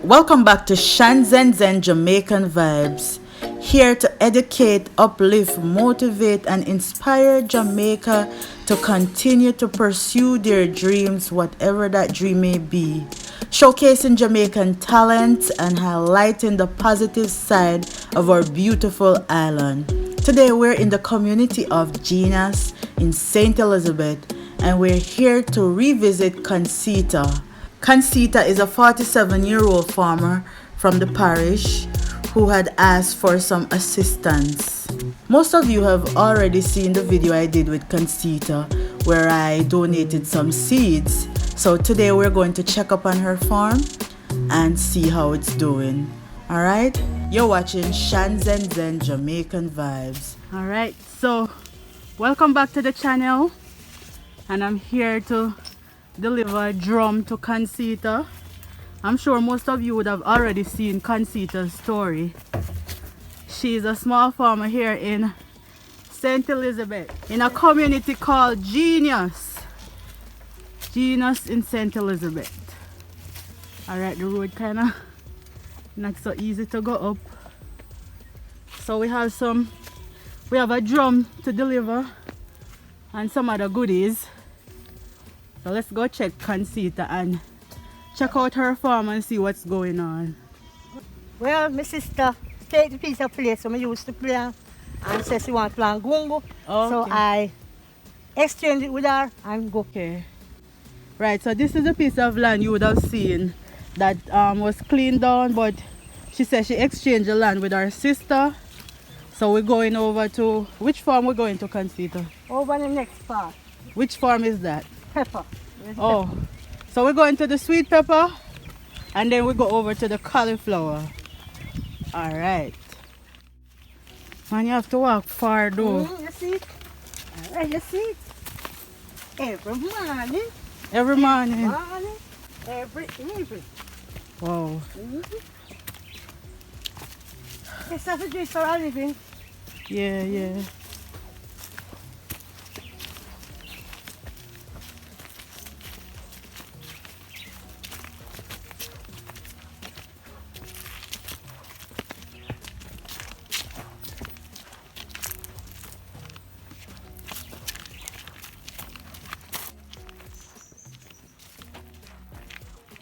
Welcome back to Zen Jamaican Vibes. Here to educate, uplift, motivate, and inspire Jamaica to continue to pursue their dreams, whatever that dream may be. Showcasing Jamaican talent and highlighting the positive side of our beautiful island. Today we're in the community of Genius in St. Elizabeth, and we're here to revisit Concita. Concita is a 47-year-old farmer from the parish who had asked for some assistance. Most of you have already seen the video I did with Concita where I donated some seeds. So today we're going to check up on her farm and see how it's doing. Alright? You're watching Zen Jamaican Vibes. Alright, so welcome back to the channel. And I'm here to deliver a drum to Concita. I'm sure most of you would have already seen Concita's story. She's a small farmer here in St. Elizabeth in a community called Genius. Genius in St. Elizabeth. Alright, the road kind of not so easy to go up. So we have a drum to deliver and some other goodies. So let's go check Concita and check out her farm and see what's going on. Well, my sister take the piece of place so I used to plant and says she want to plant gungo. Okay. So I exchange it with her and go. Okay. Right, so this is a piece of land you would have seen that was cleaned down, but she said she exchanged the land with her sister. So we're going over to, which farm we're going to, Concita? Over the next part. Which farm is that? Pepper. Oh, so we're going to the sweet pepper and then we go over to the cauliflower. All right. Man, you have to walk far though. You see it? All right, you see it? Every morning. Every morning. Every evening. Wow. This has to do for a living. Yeah, yeah.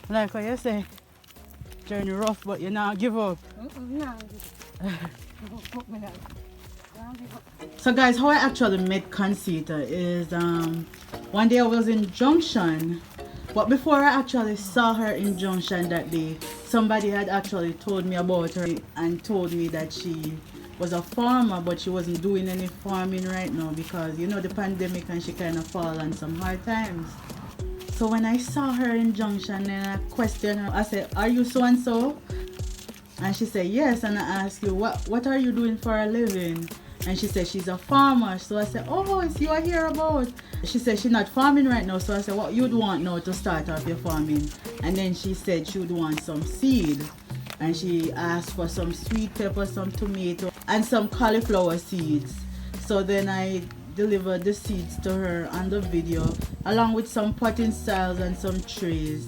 Like what you say, journey rough, but you not give up. So guys, how I actually met Concita is one day I was in Junction, but before I actually saw her in Junction that day, somebody had actually told me about her and told me that she was a farmer, but she wasn't doing any farming right now because you know the pandemic and she kind of fall on some hard times. So when I saw her in Junction and I questioned her, I said, "Are you so and so?" And she said, "Yes." And I asked you, what are you doing for a living? And she said she's a farmer. So I said, "Oh, so you are here about?" She said she's not farming right now. So I said, "What you'd want now to start off your farming?" And then she said she would want some seed. And she asked for some sweet pepper, some tomato, and some cauliflower seeds. So then I delivered the seeds to her on the video, along with some potting styles and some trays.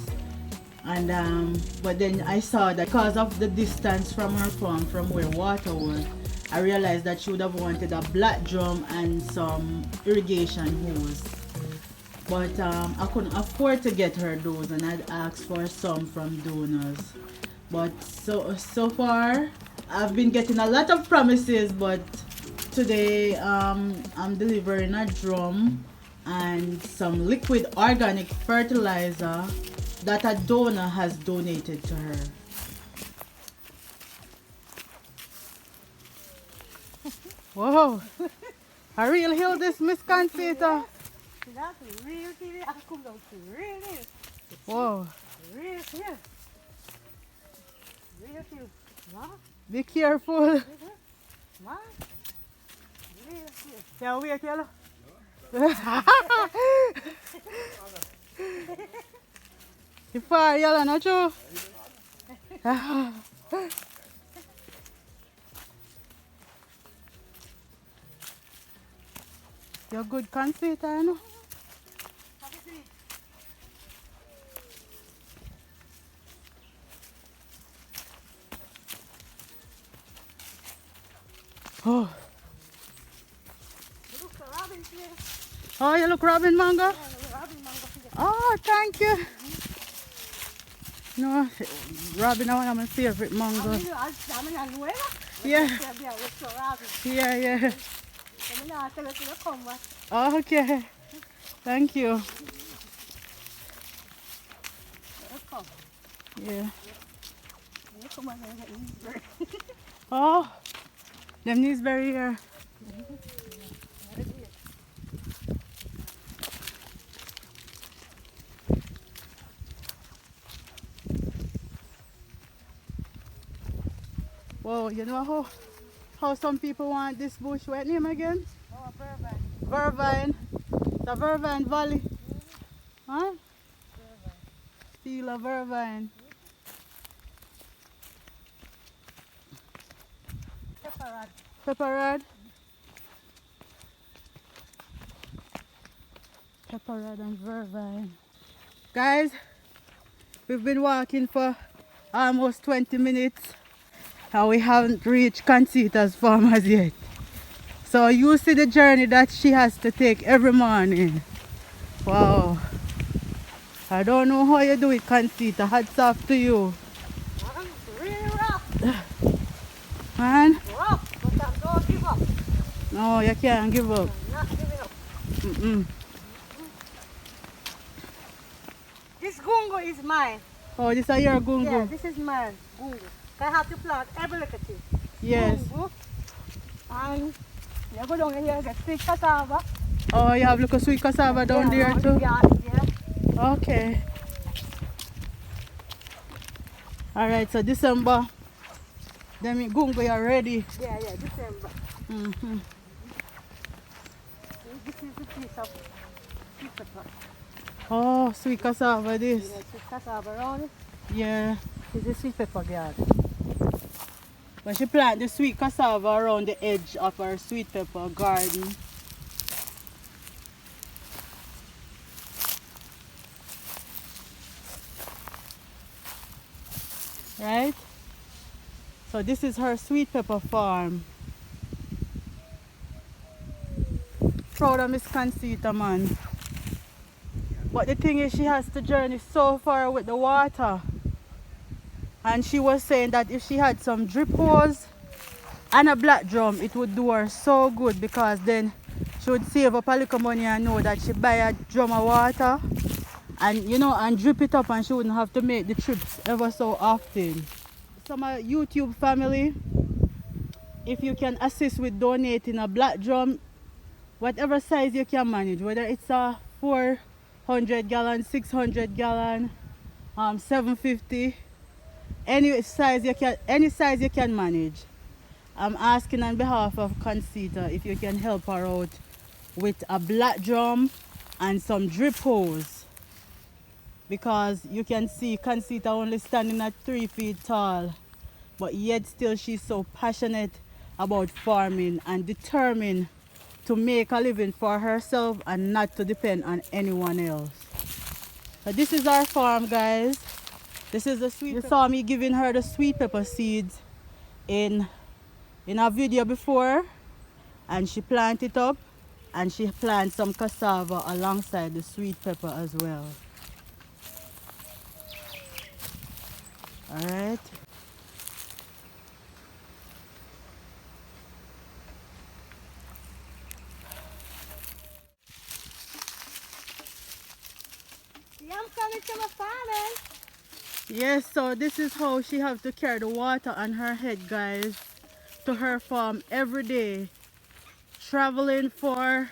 And but then I saw that because of the distance from her farm, from where water was, I realized that she would have wanted a black drum and some irrigation hose. But I couldn't afford to get her those, and I'd asked for some from donors. But so far, I've been getting a lot of promises, but today I'm delivering a drum and some liquid organic fertilizer that a donor has donated to her. Whoa! A real hill this, Miss Concita. That's real TV. I come down to real hill. Whoa! Real hill. Real hill. What? Be careful. What? Real hill. Yeah, wait, yellow. You far yellow, not true? You're good Concita, you know? Oh. You look for robin here. Oh, you look robin mango? Yeah, robin mango here. Oh, thank you. No, robin is one of my favorite mango. Yeah. Yeah, yeah. Oh, okay. Thank you. Yeah. Oh, them gooseberry here. Whoa, you know how some people want this bush? What name again? Oh, vervine. Vervine. The Vervine Valley. Huh? Steel vervine. Pepperrod. Pepperrod. Pepperrod and vervine. Guys, we've been walking for almost 20 minutes and we haven't reached Concita's farm as yet. So you see the journey that she has to take every morning. Wow. I don't know how you do it, Concita. Hats off to you. Really rough. Man. Rough, but I don't give up. No, you can't give up. I'm not giving up. Mm-mm. This gungo is mine. Oh, this is your gungo? Yeah, this is mine. Gungo. I have to plant every little thing. Yes. Gungo. And you go down here and get sweet cassava. Oh, you have little sweet cassava down there too? Yeah. Okay. Alright, so December, then gungo you are ready. Yeah, December. Mm-hmm. This is the piece of sweet pepper. Oh, sweet cassava this. Yeah, sweet cassava around it. Yeah. This is sweet pepper garden. But she plant the sweet cassava around the edge of her sweet pepper garden. Right? So this is her sweet pepper farm. Proud of Miss Concita, man. But the thing is, she has to journey so far with the water. And she was saying that if she had some drip hose and a black drum, it would do her so good, because then she would save up a little money and know that she buy a drum of water and, you know, and drip it up, and she wouldn't have to make the trips ever so often. Some YouTube family, if you can assist with donating a black drum, whatever size you can manage, whether it's a 400 gallon, 600 gallon, 750, any size you can manage. I'm asking on behalf of Concita if you can help her out with a black drum and some drip hose, because you can see Concita only standing at 3 feet tall, but yet still she's so passionate about farming and determined to make a living for herself and not to depend on anyone else. So this is our farm, guys. This is the sweet pepper. You saw me giving her the sweet pepper seeds in a video before, and she planted it up, and she planted some cassava alongside the sweet pepper as well. All right. I'm coming to my farm. Yes, so this is how she have to carry the water on her head, guys, to her farm every day, traveling for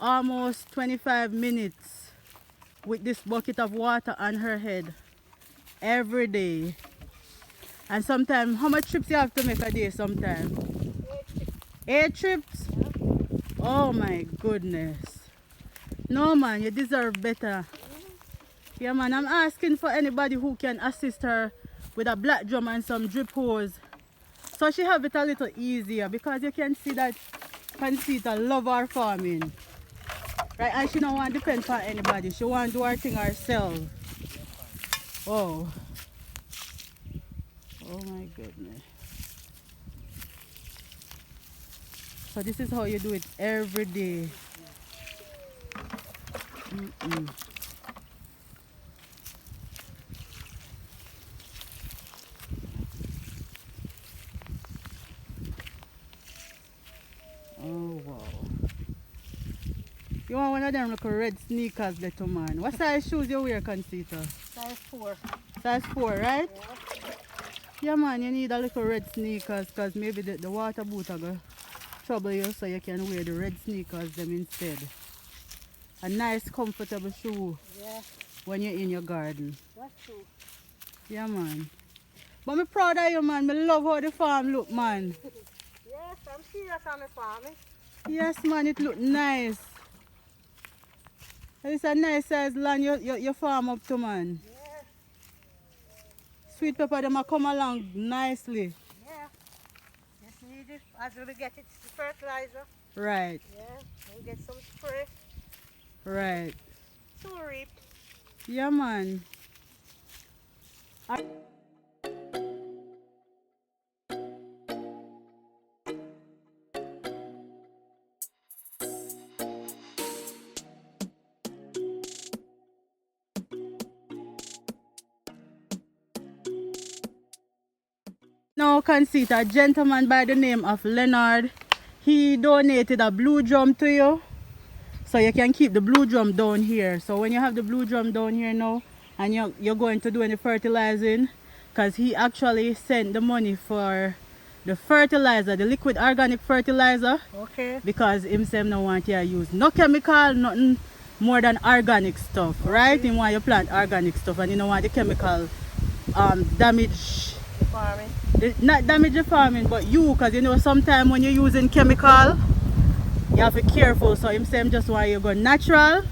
almost 25 minutes with this bucket of water on her head every day. And sometimes, how much trips you have to make a day sometimes? 8 trips? Oh my goodness. No man, you deserve better. Yeah man, I'm asking for anybody who can assist her with a black drum and some drip hose, so she have it a little easier, because you can see that Concita love her farming. Right, and she don't want to depend on anybody. She want to do her thing herself. Oh. Oh my goodness. So this is how you do it every day. Oh wow. You want one of them like red sneakers, little man. What size shoes you wear, Concita? Size 4. Size 4, right? Yeah. Yeah man, you need a little red sneakers because maybe the water boot are going to trouble you, so you can wear the red sneakers them instead. A nice comfortable shoe when you're in your garden. That's true. Yeah man. But I'm proud of you man, I love how the farm look man. Yes, I'm serious on the farming. Yes man, it look nice. It's a nice size land you farm up to man. Yes. Sweet pepper them a come along nicely. Yeah. Just need it as we get it the fertilizer. Right. Yeah. And get some spray. Right. So reap. Yeah man. Now Concita, a gentleman by the name of Leonard, he donated a blue drum to you. So you can keep the blue drum down here. So when you have the blue drum down here now and you're going to do any fertilizing, because he actually sent the money for the fertilizer, the liquid organic fertilizer. Okay. Because himself no want you to use no chemical, nothing more than organic stuff, right? He want you plant organic stuff and you don't want the chemical damage. Farming. Not damage the farming, but you, because you know sometimes when you're using chemical, you have to be careful. So him saying just why you go natural. Okay.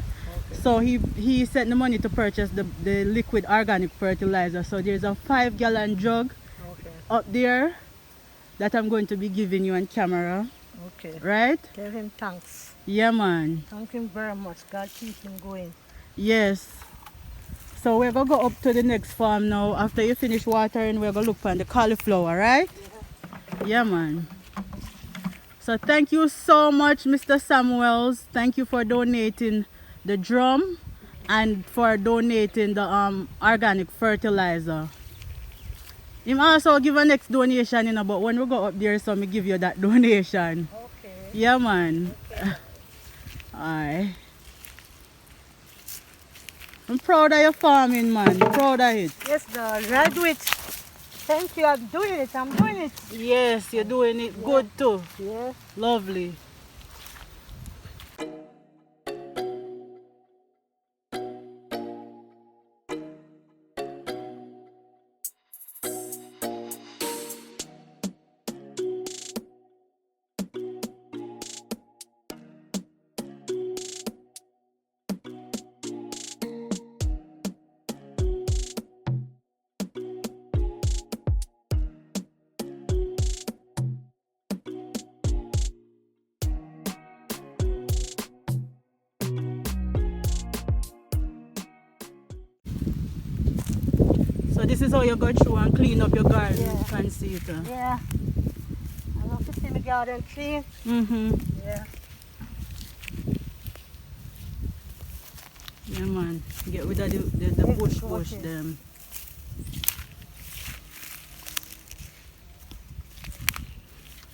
So he sent the money to purchase the liquid organic fertilizer. So there's a 5-gallon jug up there that I'm going to be giving you on camera. Okay. Right? Tell him thanks. Yeah man. Thank him very much. God keep him going. Yes. So we're going to go up to the next farm now. After you finish watering, we're going to look for the cauliflower, right? Yeah man. So thank you so much, Mr. Samuels. Thank you for donating the drum and for donating the organic fertilizer. Him also give a next donation, you know, but when we go up there, so me give you that donation. Okay. Yeah man. Okay. Aye. I'm proud of your farming, man. Proud of it. Yes, darling. I do it. Thank you. I'm doing it. I'm doing it. Yes, you're doing it good too. Yes. Lovely. So this is how you go through and clean up your garden, Concita. Yeah. I love to see my garden clean. Yeah. Yeah man. Get rid of the bush them.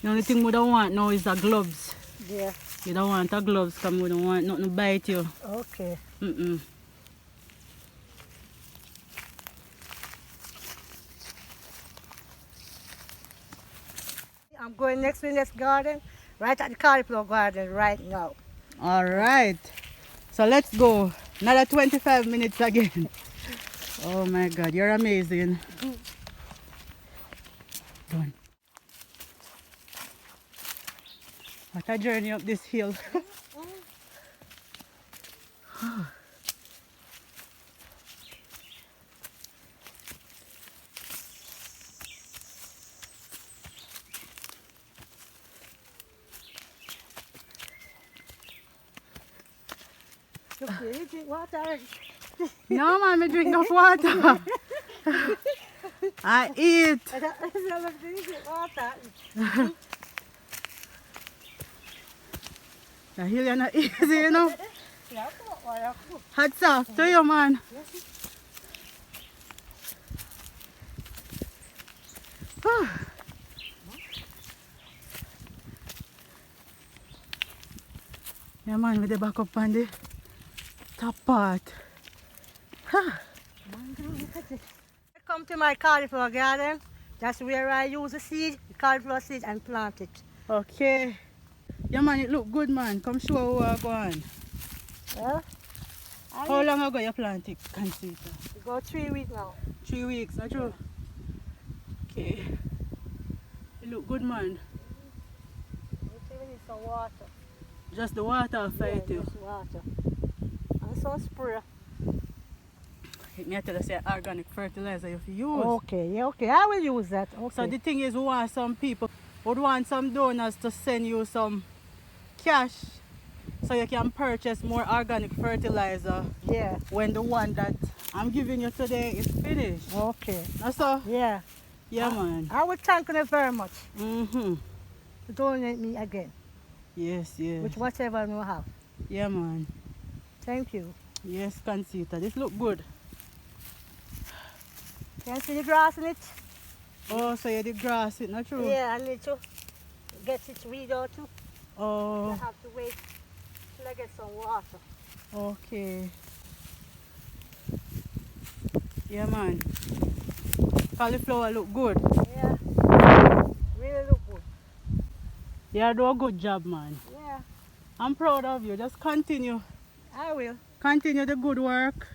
The only thing we don't want now is the gloves. Yeah. You don't want the gloves because we don't want nothing to bite you. Okay. I'm going next to the next garden, right at the cauliflower garden right now. Alright. So let's go. Another 25 minutes again. Oh my God, you're amazing. Done. What a journey up this hill. Look, you drink water. No man, I drink enough water. I eat. I love to drink water. The hill you're not easy, you know. Yeah, I cook. Hats off to you, man. Whew. Yeah, man, with the back up on the top part. Come to my cauliflower garden. That's where I use the seed, the cauliflower seed, and plant it. Okay. Yeah, man, it look good, man. Come show how we're going. Yeah? How long ago you planted Concita? It go 3 weeks now. 3 weeks, not true? Okay. It look good, man. We need some water. Just the water fight you. Just water. And some spray. It may tell us say organic fertilizer if you use. Okay, yeah, okay. I will use that. Okay. So the thing is, we want some people would want some donors to send you some cash so you can purchase more organic fertilizer Yeah. when the one that I'm giving you today is finished. Okay. That's all? Yeah. Yeah, man. I would thank you very much Mm-hmm. to donate me again Yes, yes. with whatever I have. Yeah, man. Thank you. Yes, Concita. This look good. Can you see the grass in it? Oh, so you did grass it, not true? Yeah, I need to get it weed out too. I Oh, have to wait till I get some water. okay. Yeah, man. Cauliflower look good. Yeah. Really look good. You do a good job, man. Yeah, I'm proud of you. Just continue. I will. Continue the good work,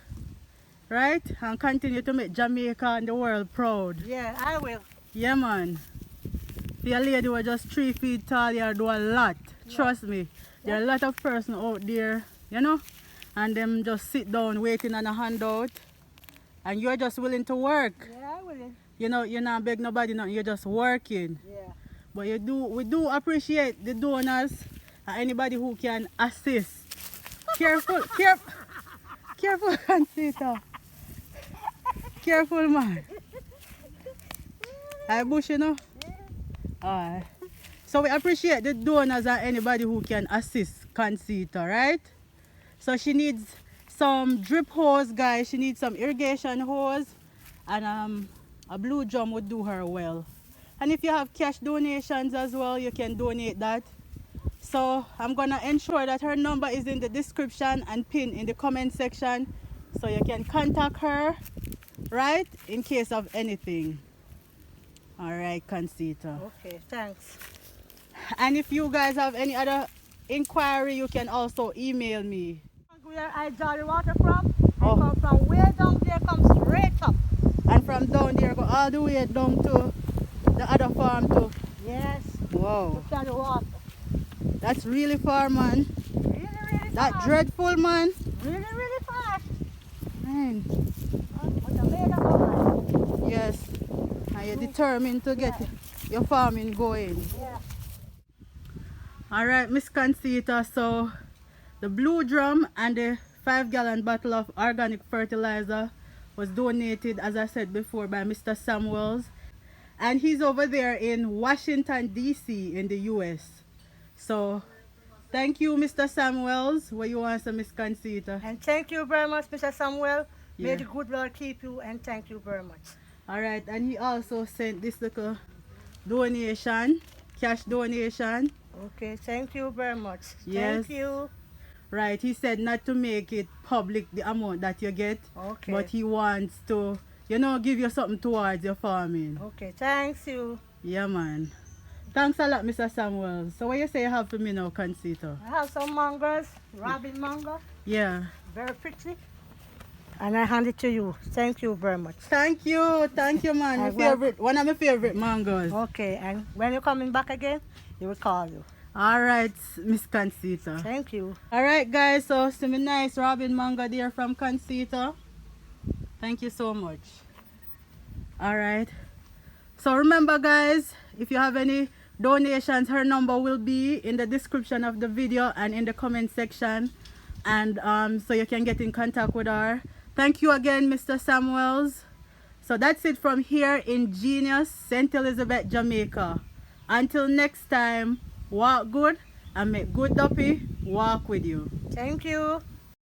right? And continue to make Jamaica and the world proud. Yeah, I will. Yeah, man. The lady was just 3 feet tall, you do a lot. Trust me. There are a lot of person out there, you know, and them just sit down waiting on a handout. And you're just willing to work. Yeah, I will. You know, you're not beg nobody nothing, you're just working. Yeah. But we do appreciate the donors and anybody who can assist. Careful, careful, Concita. Careful, man. I bush, you know. Alright. So we appreciate the donors and anybody who can assist Concita, right? So she needs some drip hose, guys. She needs some irrigation hose, and a blue drum would do her well. And if you have cash donations as well, you can donate that. So I'm gonna ensure that her number is in the description and pinned in the comment section, so you can contact her, right, in case of anything. All right, Concita. Okay, thanks. And if you guys have any other inquiry, you can also email me. Where I draw the water from, Oh. I come from way down there, come straight up. And from down there, go all the way down to the other farm too. Yes. Wow, Look at the water. that's really far, man. Really, really That fast. dreadful, man. Really, really fast. Man, But I made up my mind. yes. And you're determined to get your farming going. Yeah. All right, Miss Concita. So the blue drum and the 5-gallon bottle of organic fertilizer was donated, as I said before, by Mr. Samuels. And he's over there in Washington, D.C. in the U.S. So thank you, Mr. Samuels. What you want to Miss Concita? And thank you very much, Mr. Samuel. Yeah. May the good Lord keep you, and thank you very much. All right, and he also sent this little donation, cash donation. Okay, thank you very much. Yes. Thank you. Right, he said not to make it public the amount that you get, Okay. but he wants to, you know, give you something towards your farming. Okay, thanks you. Yeah, man. Thanks a lot, Mr. Samuel. So what you say you have for me now, Concita? I have some mangoes, robin mango, Yeah. very pretty. And I hand it to you. Thank you very much. Thank you, man. My I will. favorite, one of my favorite mangoes. Okay, and when you're coming back again, he will call you. All right, Miss Concita. Thank you. All right, guys. So some nice robin mango there from Concita. Thank you so much. All right. So remember, guys, if you have any donations, her number will be in the description of the video and in the comment section, and so you can get in contact with her. Thank you again, Mr. Samuels. So that's it from here in Genius, St. Elizabeth, Jamaica. Until next time, walk good and make good Duppy walk with you. Thank you.